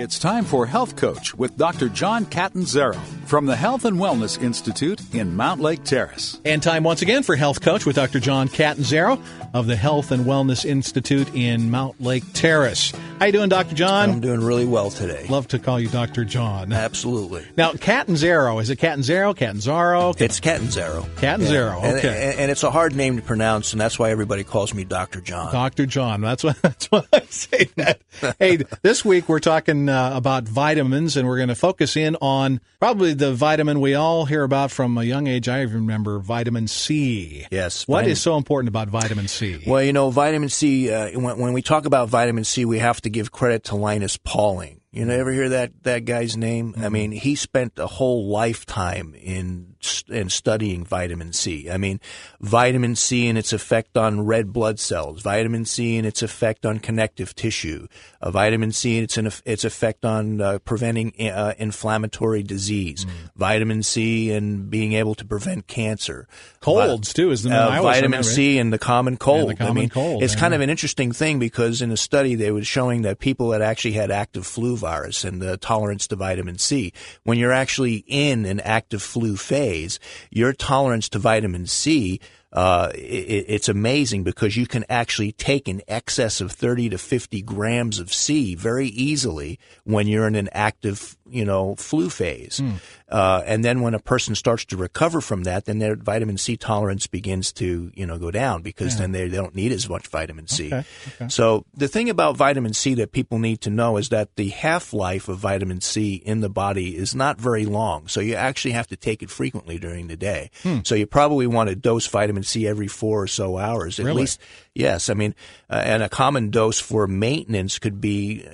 It's time for Health Coach with Dr. John Catanzaro from the Health and Wellness Institute in Mount Lake Terrace. And time once again for Health Coach with Dr. John Catanzaro of the Health and Wellness Institute in Mount Lake Terrace. How you doing, Dr. John? I'm doing really well today. Love to call you Dr. John. Absolutely. Now, Catanzaro, is it Catanzaro? Catanzaro? It's Catanzaro. Catanzaro, yeah. okay. And it's a hard name to pronounce, and that's why everybody calls me Dr. John. Dr. John. That's why I say that. Hey, this week we're talking about vitamins, and we're going to focus in on probably the vitamin we all hear about from a young age. I remember vitamin C. Yes. What is so important about vitamin C? Well, you know, vitamin C, when we talk about vitamin C, we have to give credit to Linus Pauling. You know, ever hear that guy's name? Mm-hmm. I mean, he spent a whole lifetime in studying vitamin C. I mean, vitamin C and its effect on red blood cells, vitamin C and its effect on connective tissue, vitamin C and its effect on preventing inflammatory disease, vitamin C and being able to prevent cancer. Colds, too, is the one I always vitamin remember. C and the common cold. Cold. It's kind of an interesting thing because in a study they were showing that people that actually had active flu virus and the tolerance to vitamin C, when you're actually in an active flu phase, your tolerance to vitamin C, it's amazing because you can actually take an excess of 30 to 50 grams of C very easily when you're in an active, flu phase. And then when a person starts to recover from that, then their vitamin C tolerance begins to, go down because then they don't need as much vitamin C. Okay. So the thing about vitamin C that people need to know is that the half-life of vitamin C in the body is not very long. So you actually have to take it frequently during the day. So you probably want to dose vitamin C every 4 or so hours. At least, yes. I mean, and a common dose for maintenance could be,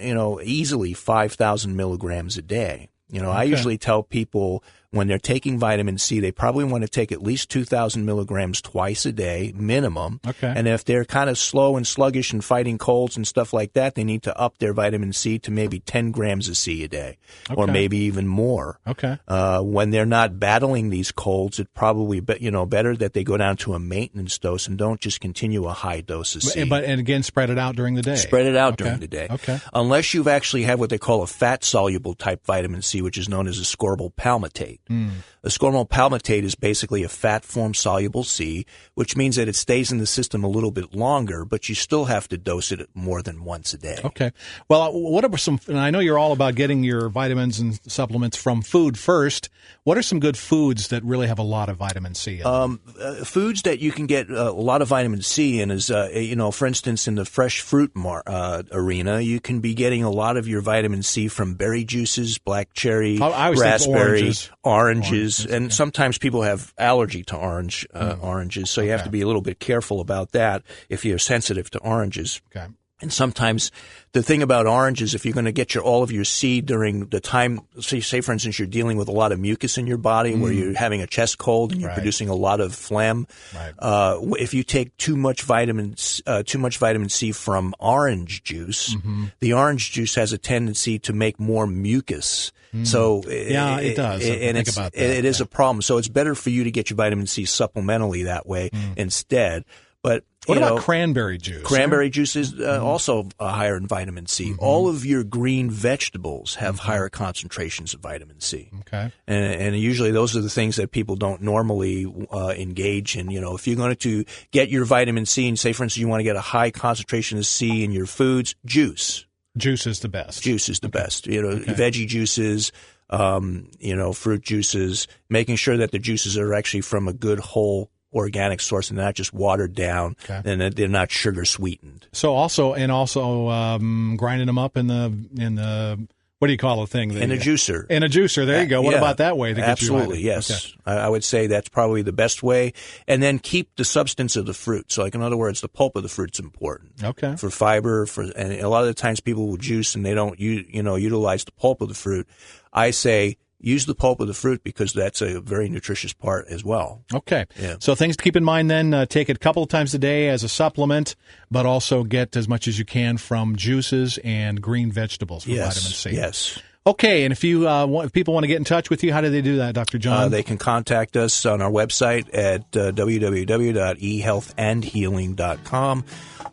easily 5,000 milligrams a day. I usually tell people when they're taking vitamin C, they probably want to take at least 2,000 milligrams twice a day, minimum. Okay. And if they're kind of slow and sluggish and fighting colds and stuff like that, they need to up their vitamin C to maybe 10 grams of C a day, or maybe even more. Okay. When they're not battling these colds, it's probably better that they go down to a maintenance dose and don't just continue a high dose of C. And again, spread it out during the day. Spread it out during the day. Okay. Unless you've actually have what they call a fat-soluble type vitamin C, which is known as ascorbyl palmitate. Ascorbyl palmitate is basically a fat form soluble C, which means that it stays in the system a little bit longer, but you still have to dose it more than once a day. Okay. Well, what are some, and I know you're all about getting your vitamins and supplements from food first. What are some good foods that really have a lot of vitamin C in foods that you can get a lot of vitamin C in is, for instance, in the fresh fruit arena, you can be getting a lot of your vitamin C from berry juices, black cherry, raspberry, oranges, and sometimes people have allergy to oranges, so you have to be a little bit careful about that if you're sensitive to oranges. Okay. And sometimes the thing about oranges, if you're going to get all of your C during the time, say for instance, you're dealing with a lot of mucus in your body where you're having a chest cold and you're producing a lot of phlegm. If you take too much vitamin C from orange juice, the orange juice has a tendency to make more mucus. So it does. And it is a problem. So it's better for you to get your vitamin C supplementally that way instead. But what about cranberry juice? Cranberry juice is also higher in vitamin C. All of your green vegetables have higher concentrations of vitamin C. Okay. And usually those are the things that people don't normally engage in. If you're going to get your vitamin C and say, for instance, you want to get a high concentration of C in your foods, juice. Juice is the best. Juice is the best. Veggie juices, fruit juices, making sure that the juices are actually from a good whole organic source and not just watered down, and that they're not sugar sweetened. So also grinding them up in the what do you call the thing? In a juicer. In a juicer. There you go. What about that way? Absolutely, yes. Okay. I would say that's probably the best way. And then keep the substance of the fruit. So, in other words, the pulp of the fruit's important. Okay. For fiber, and a lot of the times people will juice and they don't, utilize the pulp of the fruit. I say use the pulp of the fruit because that's a very nutritious part as well. Okay. Yeah. So things to keep in mind then, take it a couple of times a day as a supplement, but also get as much as you can from juices and green vegetables for vitamin C. Yes. Okay, and if people want to get in touch with you, how do they do that, Dr. John? They can contact us on our website at www.ehealthandhealing.com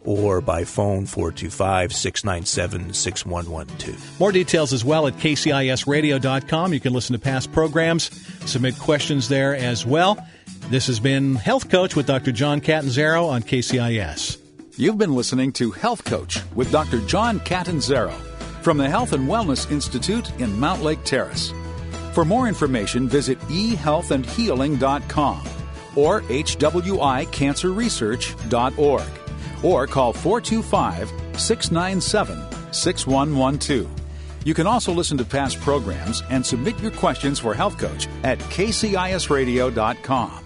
or by phone 425-697-6112. More details as well at kcisradio.com. You can listen to past programs, submit questions there as well. This has been Health Coach with Dr. John Catanzaro on KCIS. You've been listening to Health Coach with Dr. John Catanzaro from the Health and Wellness Institute in Mount Lake Terrace. For more information, visit ehealthandhealing.com or hwicancerresearch.org or call 425-697-6112. You can also listen to past programs and submit your questions for Health Coach at kcisradio.com.